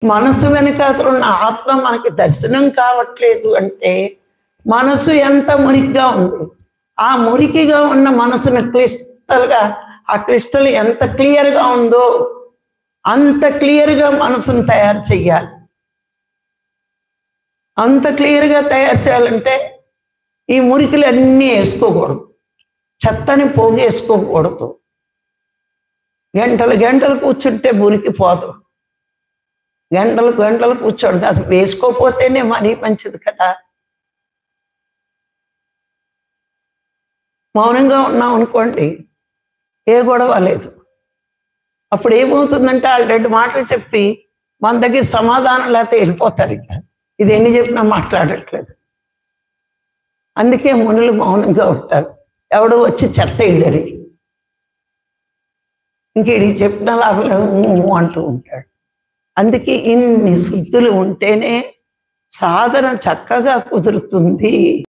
మనసు వెనకాతల ఉన్న ఆత్మ మనకి దర్శనం కావట్లేదు అంటే మనసు ఎంత మురికిగా ఉంది. ఆ మురికిగా ఉన్న మనసును క్లిస్టల్గా, ఆ క్రిస్టల్ ఎంత క్లియర్గా ఉందో అంత క్లియర్గా మనసును తయారు చెయ్యాలి. అంత క్లియర్గా తయారు చేయాలంటే ఈ మురికిలు అన్నీ వేసుకోకూడదు, చెత్తని పోగేసుకోకూడదు. గంటలు గంటలు కూర్చుంటే మురికి పోదు, గంటలు గంటలు కూర్చోడు కాదు, వేసుకోపోతేనే మరీ మంచిది కదా. మౌనంగా ఉన్నాం అనుకోండి, ఏ గొడవ లేదు. అప్పుడు ఏమవుతుందంటే వాళ్ళు 2 మాటలు చెప్పి మన దగ్గర సమాధానం లేకపోతే వెళ్ళిపోతారు. ఇక ఇది ఎన్ని చెప్పినా మాట్లాడట్లేదు. అందుకే మునులు మౌనంగా ఉంటారు. ఎవడో వచ్చి చెత్త ఇడరి ఇంకేడికి చెప్పిన లాభం లేదు అంటూ ఉంటాడు. అందుకే ఇన్ని శుద్ధులు ఉంటేనే సాధన చక్కగా కుదురుతుంది.